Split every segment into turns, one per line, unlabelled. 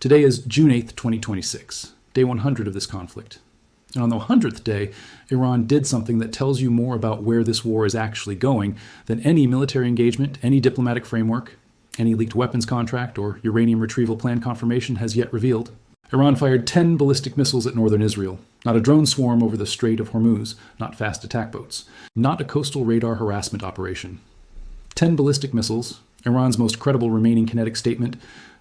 Today is June 8th, 2026, day 100 of this conflict. And on the 100th day, Iran did something that tells you more about where this war is actually going than any military engagement, any diplomatic framework, any leaked weapons contract, or uranium retrieval plan confirmation has yet revealed. Iran fired 10 ballistic missiles at northern Israel, not a drone swarm over the Strait of Hormuz, not fast attack boats, not a coastal radar harassment operation. 10 ballistic missiles, Iran's most credible remaining kinetic statement,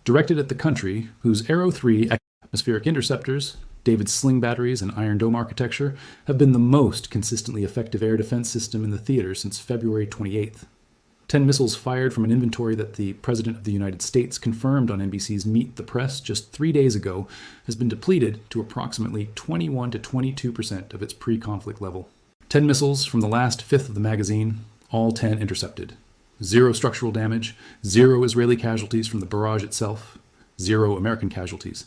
directed at the country whose Arrow 3 atmospheric interceptors, David's sling batteries, and Iron Dome architecture have been the most consistently effective air defense system in the theater since February 28th. 10 missiles fired from an inventory that the President of the United States confirmed on NBC's Meet the Press just 3 days ago has been depleted to approximately 21 to 22% of its pre-conflict level. 10 missiles from the last fifth of the magazine, all 10 intercepted. 0 structural damage, 0 Israeli casualties from the barrage itself, 0 American casualties.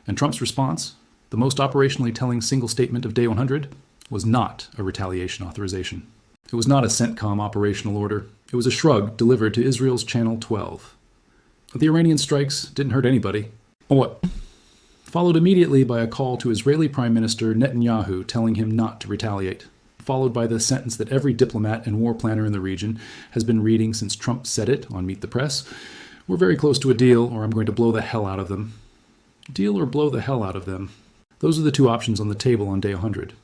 And Trump's response, the most operationally telling single statement of day 100, was not a retaliation authorization. It was not a CENTCOM operational order. It was a shrug delivered to Israel's Channel 12. But the Iranian strikes didn't hurt anybody. Or what? Followed immediately by a call to Israeli Prime Minister Netanyahu telling him not to retaliate, followed by the sentence that every diplomat and war planner in the region has been reading since Trump said it on Meet the Press. We're very close to a deal, or I'm going to blow the hell out of them. Deal or blow the hell out of them. Those are the two options on the table on day 100.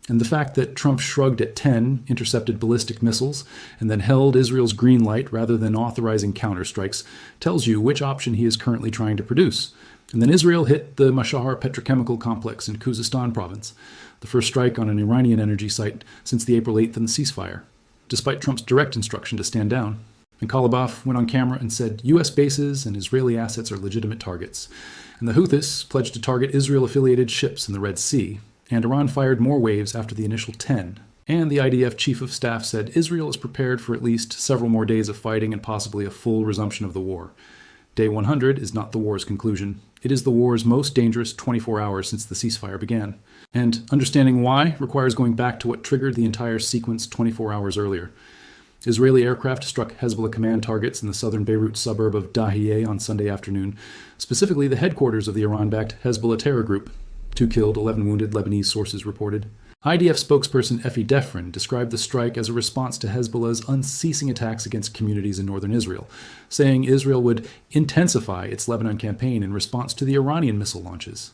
And the fact that Trump shrugged at 10 intercepted ballistic missiles and then held Israel's green light rather than authorizing counterstrikes tells you which option he is currently trying to produce. And then Israel hit the Mashahar petrochemical complex in Khuzestan province, the first strike on an Iranian energy site since the April 8th ceasefire, despite Trump's direct instruction to stand down. And Kalibaf went on camera and said U.S. bases and Israeli assets are legitimate targets. And the Houthis pledged to target Israel-affiliated ships in the Red Sea. And Iran fired more waves after the initial 10. And the IDF chief of staff said Israel is prepared for at least several more days of fighting and possibly a full resumption of the war. Day 100 is not the war's conclusion. It is the war's most dangerous 24 hours since the ceasefire began. And understanding why requires going back to what triggered the entire sequence 24 hours earlier. Israeli aircraft struck Hezbollah command targets in the southern Beirut suburb of Dahiyeh on Sunday afternoon, specifically the headquarters of the Iran-backed Hezbollah terror group. 2 killed, 11 wounded, Lebanese sources reported. IDF spokesperson Effie Defrin described the strike as a response to Hezbollah's unceasing attacks against communities in northern Israel, saying Israel would intensify its Lebanon campaign in response to the Iranian missile launches.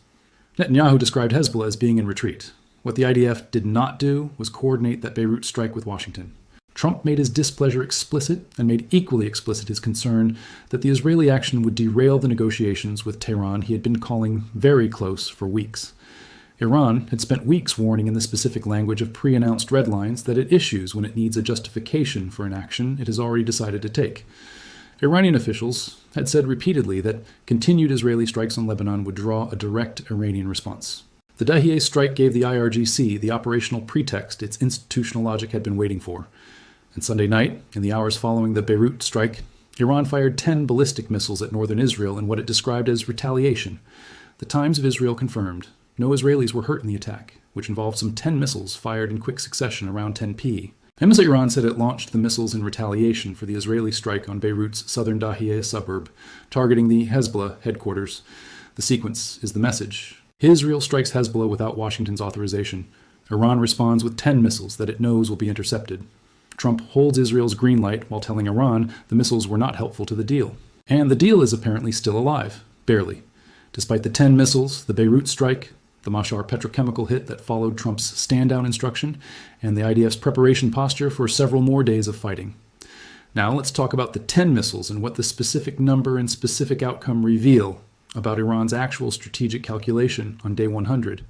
Netanyahu described Hezbollah as being in retreat. What the IDF did not do was coordinate that Beirut strike with Washington. Trump made his displeasure explicit and made equally explicit his concern that the Israeli action would derail the negotiations with Tehran he had been calling very close for weeks. Iran had spent weeks warning in the specific language of pre-announced red lines that it issues when it needs a justification for an action it has already decided to take. Iranian officials had said repeatedly that continued Israeli strikes on Lebanon would draw a direct Iranian response. The Dahiyeh strike gave the IRGC the operational pretext its institutional logic had been waiting for. And Sunday night, in the hours following the Beirut strike, Iran fired 10 ballistic missiles at northern Israel in what it described as retaliation. The Times of Israel confirmed no Israelis were hurt in the attack, which involved some 10 missiles fired in quick succession around 10 p. Embassy Iran said it launched the missiles in retaliation for the Israeli strike on Beirut's southern Dahiyeh suburb, targeting the Hezbollah headquarters. The sequence is the message. Israel strikes Hezbollah without Washington's authorization. Iran responds with 10 missiles that it knows will be intercepted. Trump holds Israel's green light while telling Iran the missiles were not helpful to the deal. And the deal is apparently still alive, barely. Despite the 10 missiles, the Beirut strike, the Mashhar petrochemical hit that followed Trump's stand-down instruction, and the IDF's preparation posture for several more days of fighting. Now let's talk about the 10 missiles and what the specific number and specific outcome reveal about Iran's actual strategic calculation on day 100.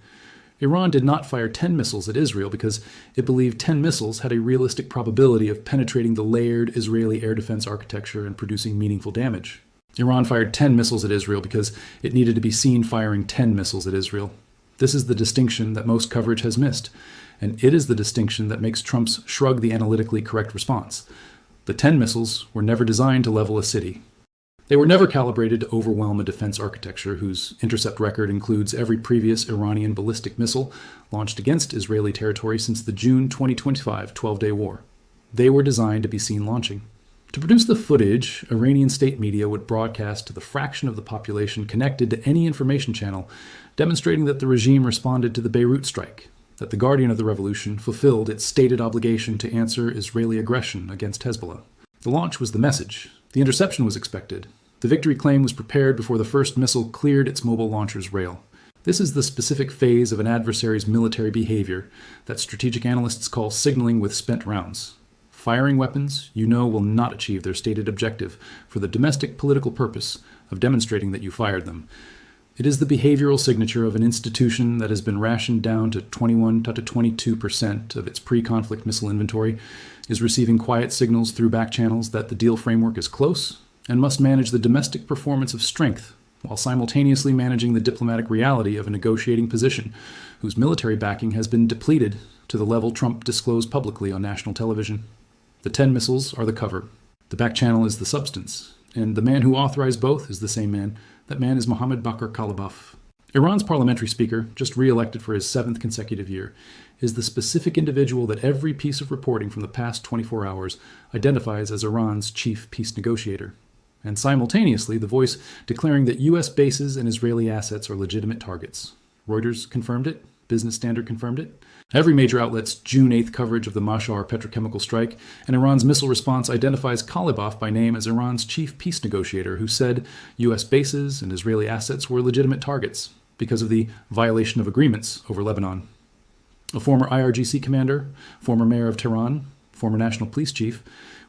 Iran did not fire 10 missiles at Israel because it believed 10 missiles had a realistic probability of penetrating the layered Israeli air defense architecture and producing meaningful damage. Iran fired 10 missiles at Israel because it needed to be seen firing 10 missiles at Israel. This is the distinction that most coverage has missed, and it is the distinction that makes Trump's shrug the analytically correct response. The 10 missiles were never designed to level a city. They were never calibrated to overwhelm a defense architecture whose intercept record includes every previous Iranian ballistic missile launched against Israeli territory since the June 2025 12-day war. They were designed to be seen launching. To produce the footage, Iranian state media would broadcast to the fraction of the population connected to any information channel, demonstrating that the regime responded to the Beirut strike, that the guardian of the revolution fulfilled its stated obligation to answer Israeli aggression against Hezbollah. The launch was the message. The interception was expected. The victory claim was prepared before the first missile cleared its mobile launcher's rail. This is the specific phase of an adversary's military behavior that strategic analysts call signaling with spent rounds. Firing weapons you know will not achieve their stated objective for the domestic political purpose of demonstrating that you fired them. It is the behavioral signature of an institution that has been rationed down to 21 to 22% of its pre-conflict missile inventory, is receiving quiet signals through back channels that the deal framework is close, and must manage the domestic performance of strength while simultaneously managing the diplomatic reality of a negotiating position whose military backing has been depleted to the level Trump disclosed publicly on national television. The 10 missiles are the cover. The back channel is the substance. And the man who authorized both is the same man. That man is Mohammad Bakr Kalibaf. Iran's parliamentary speaker, just re-elected for his 7th consecutive year, is the specific individual that every piece of reporting from the past 24 hours identifies as Iran's chief peace negotiator. And simultaneously, the voice declaring that U.S. bases and Israeli assets are legitimate targets. Reuters confirmed it. Business Standard confirmed it. Every major outlet's June 8th coverage of the Mashhar petrochemical strike and Iran's missile response identifies Kalibaf by name as Iran's chief peace negotiator who said U.S. bases and Israeli assets were legitimate targets because of the violation of agreements over Lebanon. A former IRGC commander, former mayor of Tehran, former national police chief,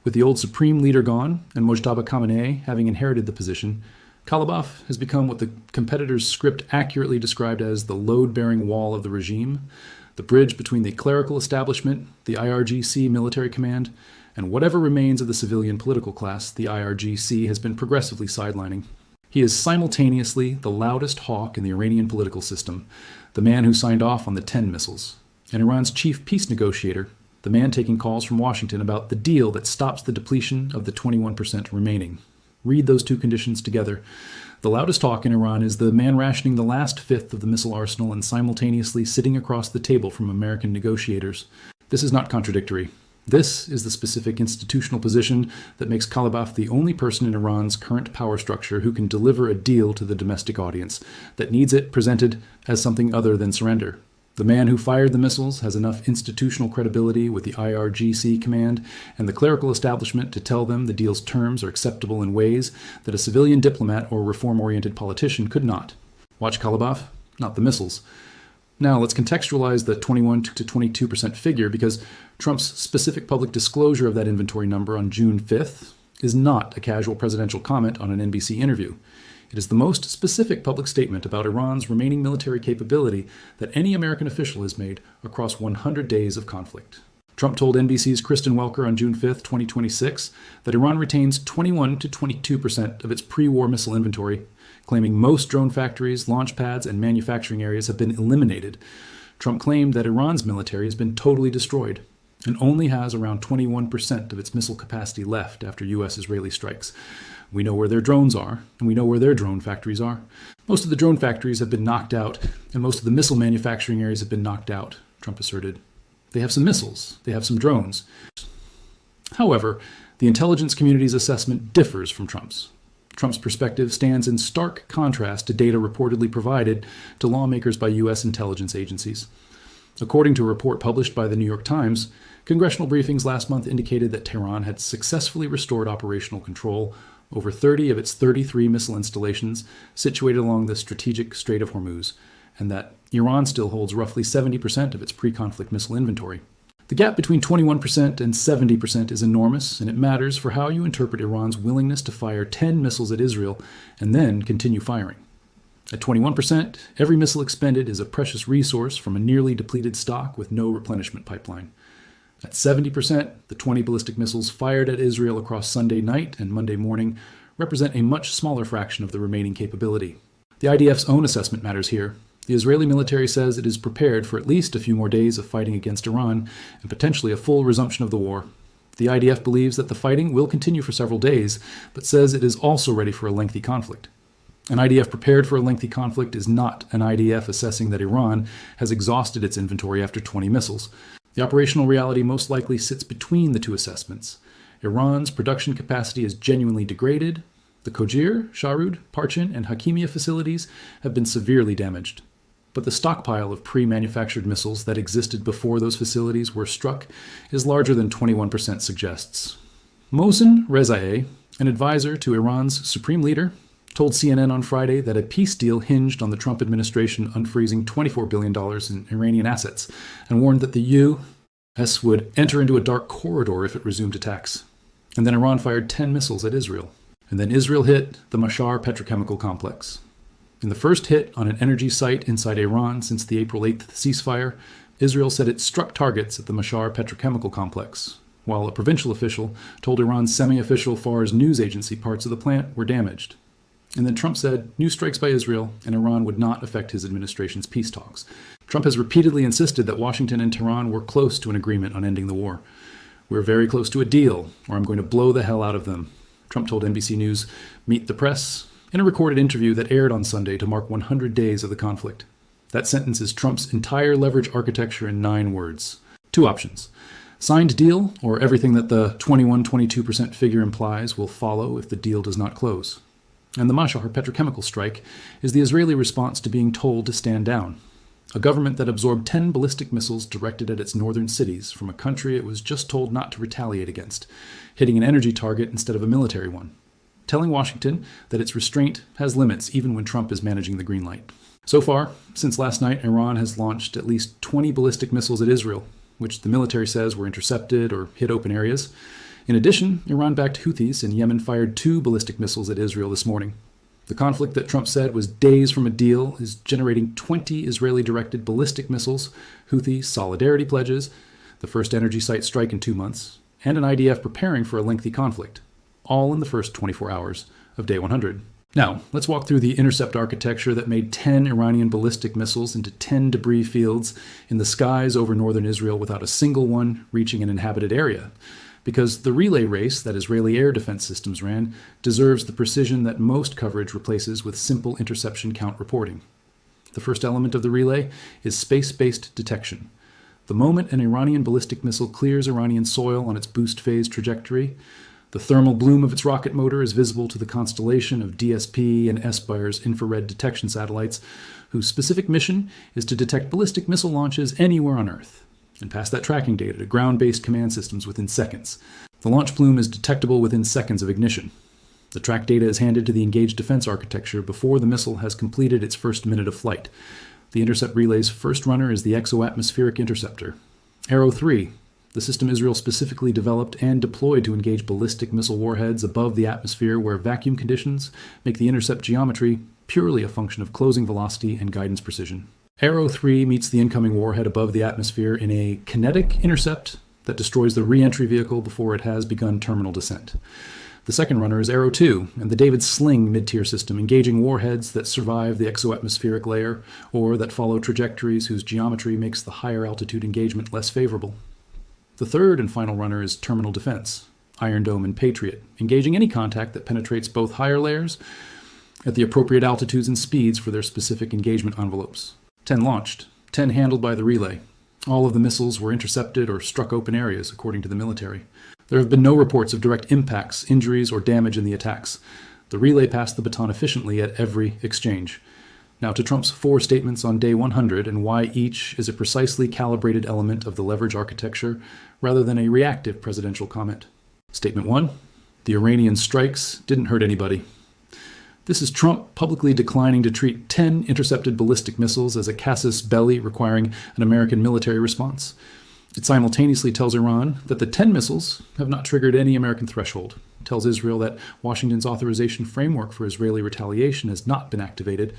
with the old supreme leader gone and Mojtaba Khamenei having inherited the position, Kalibaf has become what the competitor's script accurately described as the load-bearing wall of the regime, the bridge between the clerical establishment, the IRGC military command, and whatever remains of the civilian political class the IRGC has been progressively sidelining. He is simultaneously the loudest hawk in the Iranian political system, the man who signed off on the 10 missiles, and Iran's chief peace negotiator, the man taking calls from Washington about the deal that stops the depletion of the 21% remaining. Read those two conditions together. The loudest talk in Iran is the man rationing the last fifth of the missile arsenal and simultaneously sitting across the table from American negotiators. This is not contradictory. This is the specific institutional position that makes Kalibaf the only person in Iran's current power structure who can deliver a deal to the domestic audience that needs it presented as something other than surrender. The man who fired the missiles has enough institutional credibility with the IRGC command and the clerical establishment to tell them the deal's terms are acceptable in ways that a civilian diplomat or reform-oriented politician could not. Watch Kalibaf, not the missiles. Now let's contextualize the 21 to 22% figure because Trump's specific public disclosure of that inventory number on June 5th is not a casual presidential comment on an NBC interview. It is the most specific public statement about Iran's remaining military capability that any American official has made across 100 days of conflict. Trump told NBC's Kristen Welker on June 5, 2026, that Iran retains 21 to 22% of its pre-war missile inventory, claiming most drone factories, launch pads, and manufacturing areas have been eliminated. Trump claimed that Iran's military has been totally destroyed and only has around 21% of its missile capacity left after U.S.-Israeli strikes. We know where their drones are, and we know where their drone factories are. Most of the drone factories have been knocked out, and most of the missile manufacturing areas have been knocked out, Trump asserted. They have some missiles. They have some drones. However, the intelligence community's assessment differs from Trump's. Trump's perspective stands in stark contrast to data reportedly provided to lawmakers by U.S. intelligence agencies. According to a report published by the New York Times, congressional briefings last month indicated that Tehran had successfully restored operational control over 30 of its 33 missile installations situated along the strategic Strait of Hormuz, and that Iran still holds roughly 70% of its pre-conflict missile inventory. The gap between 21% and 70% is enormous, and it matters for how you interpret Iran's willingness to fire 10 missiles at Israel and then continue firing. At 21%, every missile expended is a precious resource from a nearly depleted stock with no replenishment pipeline. At 70%, the 20 ballistic missiles fired at Israel across Sunday night and Monday morning represent a much smaller fraction of the remaining capability. The IDF's own assessment matters here. The Israeli military says it is prepared for at least a few more days of fighting against Iran and potentially a full resumption of the war. The IDF believes that the fighting will continue for several days, but says it is also ready for a lengthy conflict. An IDF prepared for a lengthy conflict is not an IDF assessing that Iran has exhausted its inventory after 20 missiles. The operational reality most likely sits between the two assessments, Iran's production capacity is genuinely degraded. The Kojir, Sharud, Parchin, and Hakimiyya facilities have been severely damaged. But the stockpile of pre-manufactured missiles that existed before those facilities were struck is larger than 21% suggests. Mohsen Rezaei, an advisor to Iran's supreme leader, told CNN on Friday that a peace deal hinged on the Trump administration unfreezing $24 billion in Iranian assets, and warned that the U.S. would enter into a dark corridor if it resumed attacks. And then Iran fired 10 missiles at Israel. And then Israel hit the Mashhar petrochemical complex. In the first hit on an energy site inside Iran since the April 8th ceasefire, Israel said it struck targets at the Mashhar petrochemical complex, while a provincial official told Iran's semi-official Fars news agency parts of the plant were damaged. And then Trump said new strikes by Israel and Iran would not affect his administration's peace talks. Trump has repeatedly insisted that Washington and Tehran were close to an agreement on ending the war. We're very close to a deal, or I'm going to blow the hell out of them, Trump told NBC News Meet the Press in a recorded interview that aired on Sunday to mark 100 days of the conflict. That sentence is Trump's entire leverage architecture in 9 words. 2 options. Signed deal, or everything that the 21-22% figure implies will follow if the deal does not close. And the Mashhar petrochemical strike is the Israeli response to being told to stand down. A government that absorbed 10 ballistic missiles directed at its northern cities from a country it was just told not to retaliate against, hitting an energy target instead of a military one, telling Washington that its restraint has limits even when Trump is managing the green light. So far, since last night, Iran has launched at least 20 ballistic missiles at Israel, which the military says were intercepted or hit open areas. In addition, Iran-backed Houthis in Yemen fired 2 ballistic missiles at Israel this morning. The conflict that Trump said was days from a deal is generating 20 Israeli-directed ballistic missiles, Houthi solidarity pledges, the first energy site strike in 2 months, and an IDF preparing for a lengthy conflict, all in the first 24 hours of day 100. Now, let's walk through the intercept architecture that made 10 Iranian ballistic missiles into 10 debris fields in the skies over northern Israel without a single one reaching an inhabited area. Because the relay race that Israeli air defense systems ran deserves the precision that most coverage replaces with simple interception count reporting. The first element of the relay is space-based detection. The moment an Iranian ballistic missile clears Iranian soil on its boost phase trajectory, the thermal bloom of its rocket motor is visible to the constellation of DSP and S-Bire's infrared detection satellites, whose specific mission is to detect ballistic missile launches anywhere on Earth and pass that tracking data to ground-based command systems within seconds. The launch plume is detectable within seconds of ignition. The track data is handed to the engaged defense architecture before the missile has completed its first minute of flight. The intercept relay's first runner is the exo-atmospheric interceptor, Arrow 3, the system Israel specifically developed and deployed to engage ballistic missile warheads above the atmosphere where vacuum conditions make the intercept geometry purely a function of closing velocity and guidance precision. Arrow 3 meets the incoming warhead above the atmosphere in a kinetic intercept that destroys the re-entry vehicle before it has begun terminal descent. The second runner is Arrow 2 and the David Sling mid-tier system, engaging warheads that survive the exo-atmospheric layer or that follow trajectories whose geometry makes the higher altitude engagement less favorable. The third and final runner is Terminal Defense, Iron Dome and Patriot, engaging any contact that penetrates both higher layers at the appropriate altitudes and speeds for their specific engagement envelopes. 10 launched, 10 handled by the relay. All of the missiles were intercepted or struck open areas, according to the military. There have been no reports of direct impacts, injuries, or damage in the attacks. The relay passed the baton efficiently at every exchange. Now to Trump's 4 statements on day 100 and why each is a precisely calibrated element of the leverage architecture rather than a reactive presidential comment. Statement 1. The Iranian strikes didn't hurt anybody. This is Trump publicly declining to treat 10 intercepted ballistic missiles as a casus belli requiring an American military response. It simultaneously tells Iran that the 10 missiles have not triggered any American threshold. It tells Israel that Washington's authorization framework for Israeli retaliation has not been activated,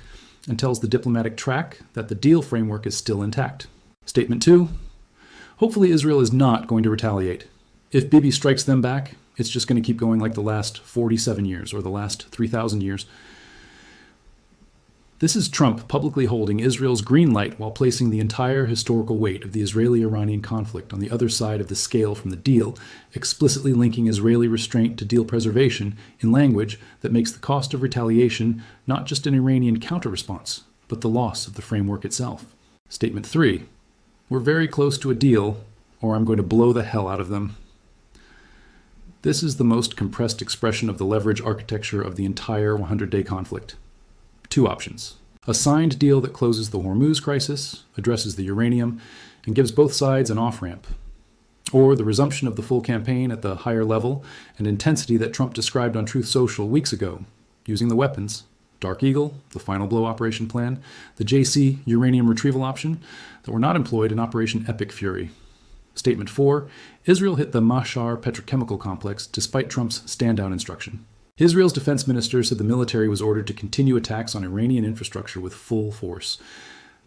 and tells the diplomatic track that the deal framework is still intact. Statement 2. Hopefully Israel is not going to retaliate. If Bibi strikes them back, it's just going to keep going like the last 47 years or the last 3,000 years. This is Trump publicly holding Israel's green light while placing the entire historical weight of the Israeli-Iranian conflict on the other side of the scale from the deal, explicitly linking Israeli restraint to deal preservation in language that makes the cost of retaliation not just an Iranian counter-response, but the loss of the framework itself. Statement 3. We're very close to a deal, or I'm going to blow the hell out of them. This is the most compressed expression of the leverage architecture of the entire 100-day conflict. Two options. A signed deal that closes the Hormuz crisis, addresses the uranium, and gives both sides an off-ramp. Or the resumption of the full campaign at the higher level and intensity that Trump described on Truth Social weeks ago, using the weapons, Dark Eagle, the Final Blow operation plan, the JC uranium retrieval option, that were not employed in Operation Epic Fury. Statement 4, Israel hit the Mashar petrochemical complex despite Trump's stand-down instruction. Israel's defense minister said the military was ordered to continue attacks on Iranian infrastructure with full force.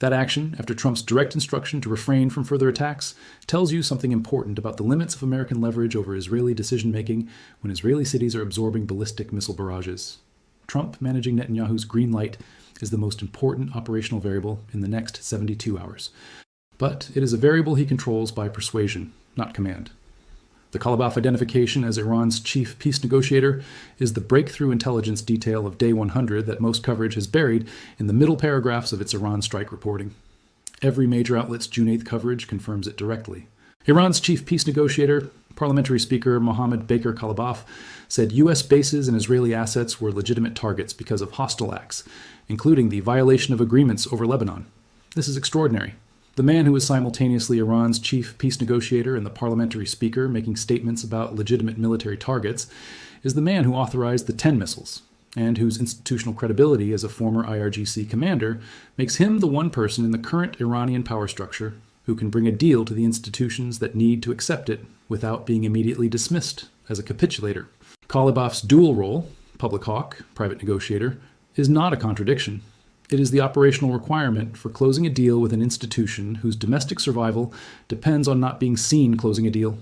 That action, after Trump's direct instruction to refrain from further attacks, tells you something important about the limits of American leverage over Israeli decision-making when Israeli cities are absorbing ballistic missile barrages. Trump managing Netanyahu's green light is the most important operational variable in the next 72 hours. But it is a variable he controls by persuasion, not command. The Kalibaf identification as Iran's chief peace negotiator is the breakthrough intelligence detail of Day 100 that most coverage has buried in the middle paragraphs of its Iran strike reporting. Every major outlet's June 8th coverage confirms it directly. Iran's chief peace negotiator, Parliamentary Speaker Mohammad Baker Kalibaf, said U.S. bases and Israeli assets were legitimate targets because of hostile acts, including the violation of agreements over Lebanon. This is extraordinary. The man who is simultaneously Iran's chief peace negotiator and the parliamentary speaker making statements about legitimate military targets is the man who authorized the 10 missiles, and whose institutional credibility as a former IRGC commander makes him the one person in the current Iranian power structure who can bring a deal to the institutions that need to accept it without being immediately dismissed as a capitulator. Kalibaf's dual role, public hawk, private negotiator, is not a contradiction. It is the operational requirement for closing a deal with an institution whose domestic survival depends on not being seen closing a deal.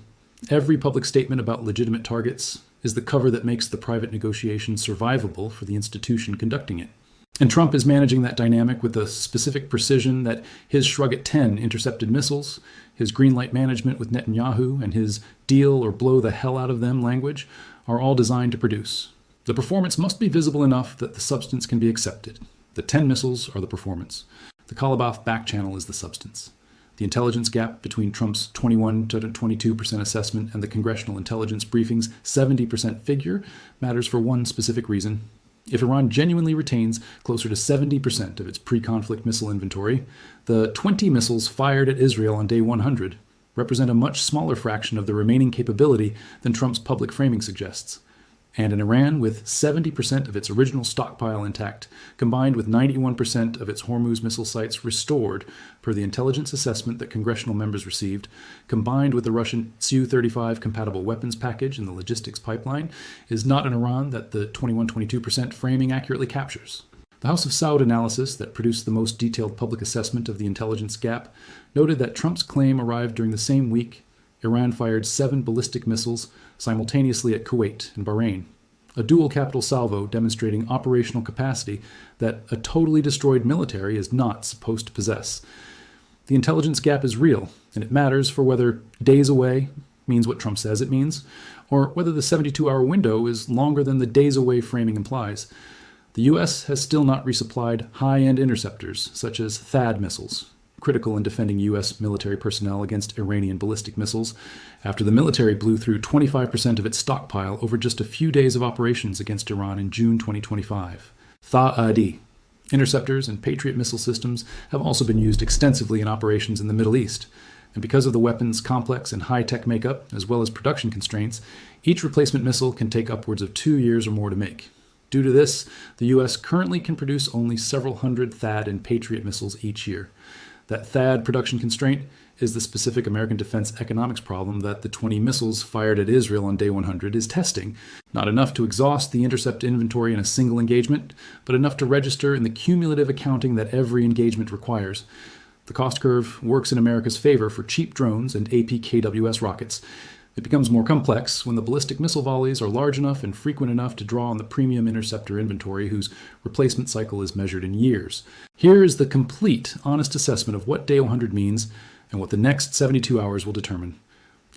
Every public statement about legitimate targets is the cover that makes the private negotiation survivable for the institution conducting it. And Trump is managing that dynamic with the specific precision that his shrug at 10 intercepted missiles, his green light management with Netanyahu, and his deal or blow the hell out of them language are all designed to produce. The performance must be visible enough that the substance can be accepted. The 10 missiles are the performance. The Kalibaf back channel is the substance. The intelligence gap between Trump's 21 to 22% assessment and the Congressional Intelligence Briefing's 70% figure matters for one specific reason. If Iran genuinely retains closer to 70% of its pre-conflict missile inventory, the 20 missiles fired at Israel on Day 100 represent a much smaller fraction of the remaining capability than Trump's public framing suggests. And in Iran, with 70% of its original stockpile intact, combined with 91% of its Hormuz missile sites restored per the intelligence assessment that congressional members received, combined with the Russian Su-35 compatible weapons package in the logistics pipeline, is not an Iran that the 21-22% framing accurately captures. The House of Saud analysis that produced the most detailed public assessment of the intelligence gap noted that Trump's claim arrived during the same week Iran fired 7 ballistic missiles simultaneously at Kuwait and Bahrain, a dual capital salvo demonstrating operational capacity that a totally destroyed military is not supposed to possess. The intelligence gap is real, and it matters for whether days away means what Trump says it means, or whether the 72-hour window is longer than the days away framing implies. The U.S. has still not resupplied high-end interceptors, such as THAAD missiles, critical in defending U.S. military personnel against Iranian ballistic missiles, after the military blew through 25% of its stockpile over just a few days of operations against Iran in June 2025. THAAD. Interceptors and Patriot missile systems have also been used extensively in operations in the Middle East, and because of the weapon's complex and high-tech makeup, as well as production constraints, each replacement missile can take upwards of 2 years or more to make. Due to this, the U.S. currently can produce only several hundred THAAD and Patriot missiles each year. That THAAD production constraint is the specific American defense economics problem that the 20 missiles fired at Israel on Day 100 is testing. Not enough to exhaust the intercept inventory in a single engagement, but enough to register in the cumulative accounting that every engagement requires. The cost curve works in America's favor for cheap drones and APKWS rockets. It becomes more complex when the ballistic missile volleys are large enough and frequent enough to draw on the premium interceptor inventory whose replacement cycle is measured in years. Here is the complete, honest assessment of what Day 100 means and what the next 72 hours will determine.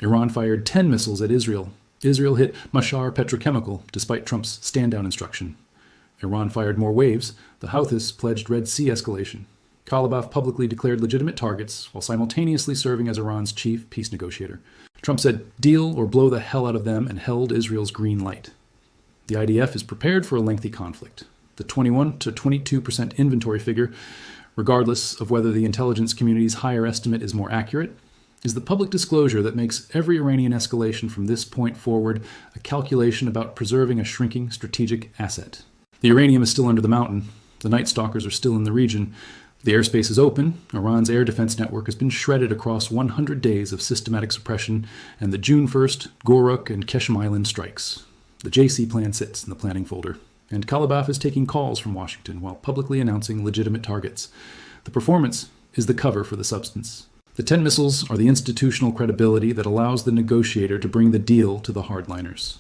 Iran fired 10 missiles at Israel. Israel hit Mashar petrochemical despite Trump's stand-down instruction. Iran fired more waves. The Houthis pledged Red Sea escalation. Kalibaf publicly declared legitimate targets while simultaneously serving as Iran's chief peace negotiator. Trump said, "Deal or blow the hell out of them," and held Israel's green light. The IDF is prepared for a lengthy conflict. The 21 to 22% inventory figure, regardless of whether the intelligence community's higher estimate is more accurate, is the public disclosure that makes every Iranian escalation from this point forward a calculation about preserving a shrinking strategic asset. The uranium is still under the mountain. The Night Stalkers are still in the region. The airspace is open. Iran's air defense network has been shredded across 100 days of systematic suppression, and the June 1st Goruk and Keshem Island strikes. The JC plan sits in the planning folder, and Kalibaf is taking calls from Washington while publicly announcing legitimate targets. The performance is the cover for the substance. The 10 missiles are the institutional credibility that allows the negotiator to bring the deal to the hardliners.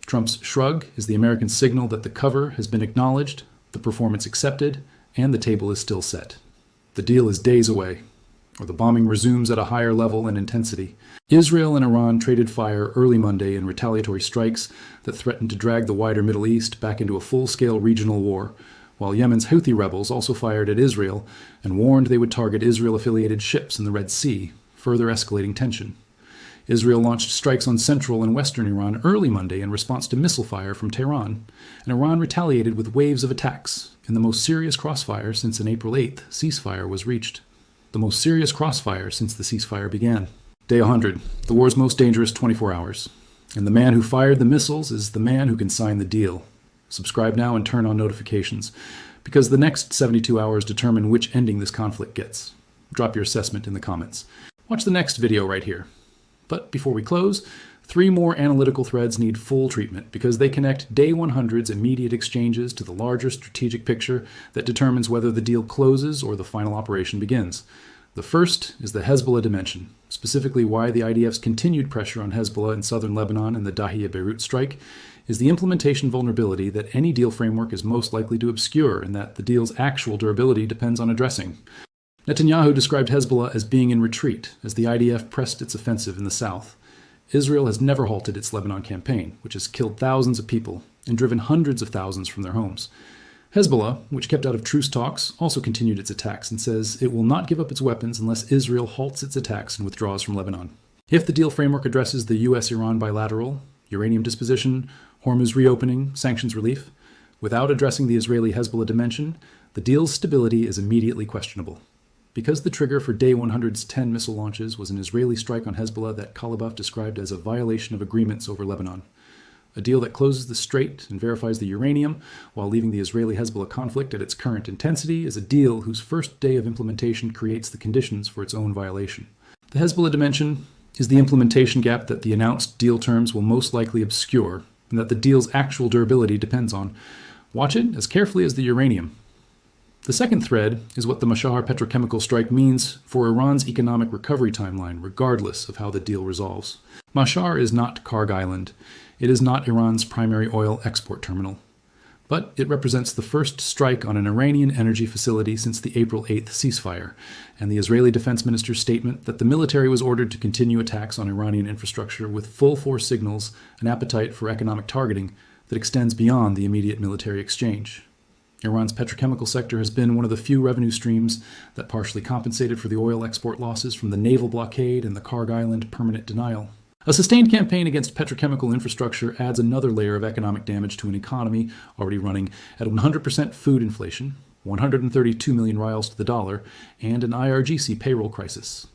Trump's shrug is the American signal that the cover has been acknowledged, the performance accepted, and the table is still set. The deal is days away, or the bombing resumes at a higher level and intensity. Israel and Iran traded fire early Monday in retaliatory strikes that threatened to drag the wider Middle East back into a full-scale regional war, while Yemen's Houthi rebels also fired at Israel and warned they would target Israel-affiliated ships in the Red Sea, further escalating tension. Israel launched strikes on central and western Iran early Monday in response to missile fire from Tehran, and Iran retaliated with waves of attacks in the most serious crossfire since an April 8th ceasefire was reached. The most serious crossfire since the ceasefire began. Day 100, the war's most dangerous 24 hours. And the man who fired the missiles is the man who can sign the deal. Subscribe now and turn on notifications, because the next 72 hours determine which ending this conflict gets. Drop your assessment in the comments. Watch the next video right here. But before we close, 3 more analytical threads need full treatment because they connect Day 100's immediate exchanges to the larger strategic picture that determines whether the deal closes or the final operation begins. The first is the Hezbollah dimension, specifically why the IDF's continued pressure on Hezbollah in southern Lebanon and the Dahiya-Beirut strike is the implementation vulnerability that any deal framework is most likely to obscure and that the deal's actual durability depends on addressing. Netanyahu described Hezbollah as being in retreat as the IDF pressed its offensive in the south. Israel has never halted its Lebanon campaign, which has killed thousands of people and driven hundreds of thousands from their homes. Hezbollah, which kept out of truce talks, also continued its attacks and says it will not give up its weapons unless Israel halts its attacks and withdraws from Lebanon. If the deal framework addresses the U.S.-Iran bilateral, uranium disposition, Hormuz reopening, sanctions relief, without addressing the Israeli-Hezbollah dimension, the deal's stability is immediately questionable. Because the trigger for Day 100's 10 missile launches was an Israeli strike on Hezbollah that Kalibaf described as a violation of agreements over Lebanon. A deal that closes the strait and verifies the uranium while leaving the Israeli-Hezbollah conflict at its current intensity is a deal whose first day of implementation creates the conditions for its own violation. The Hezbollah dimension is the implementation gap that the announced deal terms will most likely obscure and that the deal's actual durability depends on. Watch it as carefully as the uranium. The second thread is what the Mashhar petrochemical strike means for Iran's economic recovery timeline, regardless of how the deal resolves. Mashhar is not Karg Island. It is not Iran's primary oil export terminal. But it represents the first strike on an Iranian energy facility since the April 8th ceasefire, and the Israeli defense minister's statement that the military was ordered to continue attacks on Iranian infrastructure with full force signals an appetite for economic targeting that extends beyond the immediate military exchange. Iran's petrochemical sector has been one of the few revenue streams that partially compensated for the oil export losses from the naval blockade and the Karg Island permanent denial. A sustained campaign against petrochemical infrastructure adds another layer of economic damage to an economy already running at 100% food inflation, 132 million rials to the dollar, and an IRGC payroll crisis.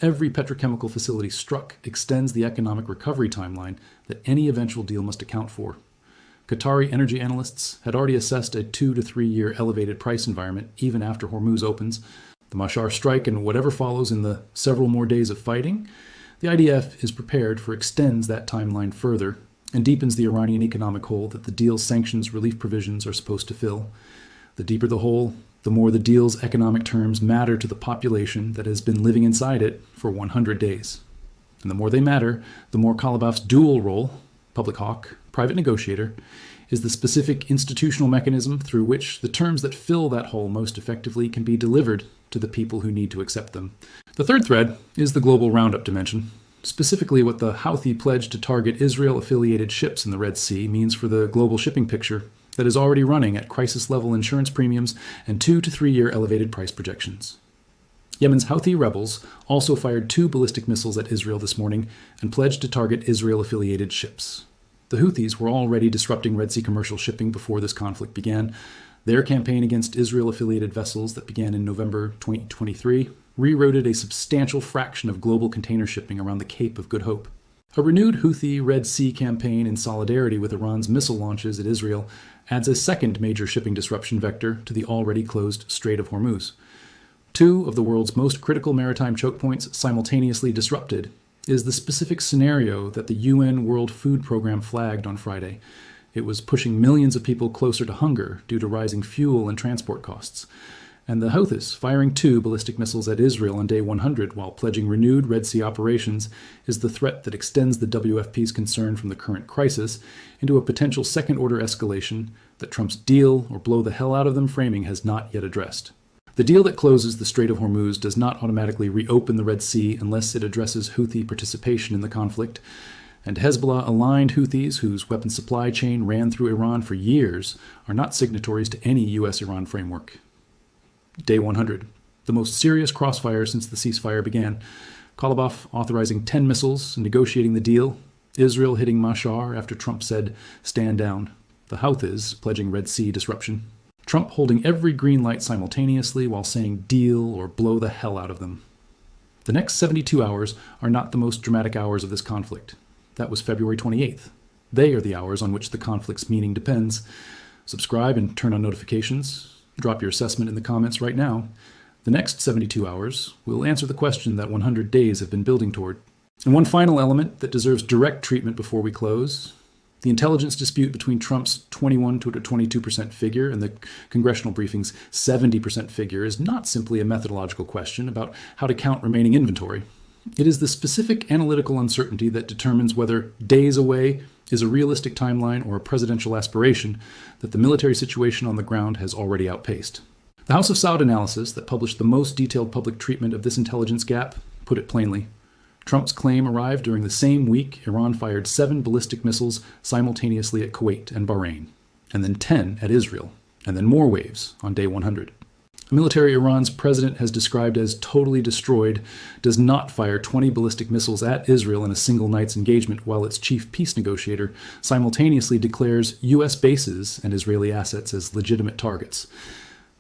Every petrochemical facility struck extends the economic recovery timeline that any eventual deal must account for. Qatari energy analysts had already assessed a 2 to 3 year elevated price environment even after Hormuz opens. The Mashhar strike and whatever follows in the several more days of fighting, the IDF is prepared for extends that timeline further and deepens the Iranian economic hole that the deal's sanctions relief provisions are supposed to fill. The deeper the hole, the more the deal's economic terms matter to the population that has been living inside it for 100 days. And the more they matter, the more Kalibaf's dual role, public hawk, private negotiator, is the specific institutional mechanism through which the terms that fill that hole most effectively can be delivered to the people who need to accept them. The third thread is the global roundup dimension, specifically what the Houthi pledge to target Israel-affiliated ships in the Red Sea means for the global shipping picture that is already running at crisis-level insurance premiums and 2 to 3 year elevated price projections. Yemen's Houthi rebels also fired 2 ballistic missiles at Israel this morning and pledged to target Israel-affiliated ships. The Houthis were already disrupting Red Sea commercial shipping before this conflict began. Their campaign against Israel-affiliated vessels that began in November 2023 rerouted a substantial fraction of global container shipping around the Cape of Good Hope. A renewed Houthi Red Sea campaign in solidarity with Iran's missile launches at Israel adds a second major shipping disruption vector to the already closed Strait of Hormuz. 2 of the world's most critical maritime choke points simultaneously disrupted is the specific scenario that the UN World Food Program flagged on Friday. It was pushing millions of people closer to hunger due to rising fuel and transport costs. And the Houthis firing 2 ballistic missiles at Israel on day 100 while pledging renewed Red Sea operations is the threat that extends the WFP's concern from the current crisis into a potential second-order escalation that Trump's deal or blow the hell out of them framing has not yet addressed. The deal that closes the Strait of Hormuz does not automatically reopen the Red Sea unless it addresses Houthi participation in the conflict, and Hezbollah-aligned Houthis, whose weapons supply chain ran through Iran for years, are not signatories to any U.S.-Iran framework. Day 100, the most serious crossfire since the ceasefire began. Khalibaf authorizing 10 missiles and negotiating the deal. Israel hitting Mashhar after Trump said, "Stand down." The Houthis pledging Red Sea disruption. Trump holding every green light simultaneously while saying deal or blow the hell out of them. The next 72 hours are not the most dramatic hours of this conflict. That was February 28th. They are the hours on which the conflict's meaning depends. Subscribe and turn on notifications. Drop your assessment in the comments right now. The next 72 hours will answer the question that 100 days have been building toward. And one final element that deserves direct treatment before we close: the intelligence dispute between Trump's 21 to 22% figure and the congressional briefing's 70% figure is not simply a methodological question about how to count remaining inventory. It is the specific analytical uncertainty that determines whether days away is a realistic timeline or a presidential aspiration that the military situation on the ground has already outpaced. The House of Saud analysis that published the most detailed public treatment of this intelligence gap put it plainly. Trump's claim arrived during the same week Iran fired 7 ballistic missiles simultaneously at Kuwait and Bahrain, and then 10 at Israel, and then more waves on day 100. A military Iran's president has described as totally destroyed does not fire 20 ballistic missiles at Israel in a single night's engagement while its chief peace negotiator simultaneously declares U.S. bases and Israeli assets as legitimate targets.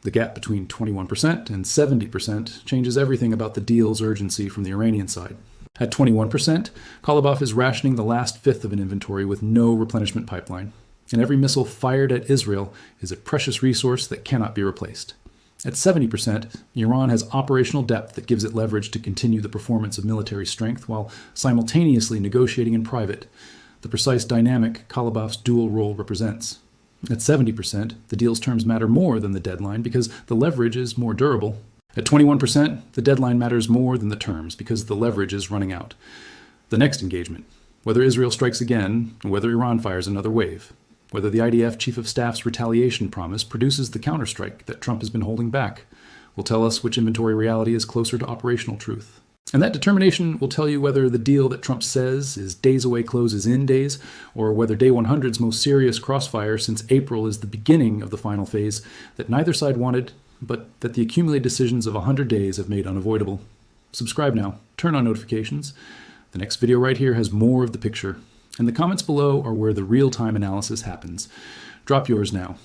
The gap between 21% and 70% changes everything about the deal's urgency from the Iranian side. At 21%, Khalibaf is rationing the last fifth of an inventory with no replenishment pipeline, and every missile fired at Israel is a precious resource that cannot be replaced. At 70%, Iran has operational depth that gives it leverage to continue the performance of military strength while simultaneously negotiating in private, the precise dynamic Khalibaf's dual role represents. At 70%, the deal's terms matter more than the deadline because the leverage is more durable. At 21%, the deadline matters more than the terms because the leverage is running out. The next engagement, whether Israel strikes again, or whether Iran fires another wave, whether the IDF Chief of Staff's retaliation promise produces the counterstrike that Trump has been holding back, will tell us which inventory reality is closer to operational truth. And that determination will tell you whether the deal that Trump says is days away closes in days, or whether day 100's most serious crossfire since April is the beginning of the final phase that neither side wanted, but that the accumulated decisions of 100 days have made unavoidable. Subscribe now, turn on notifications. The next video right here has more of the picture, and the comments below are where the real-time analysis happens. Drop yours now.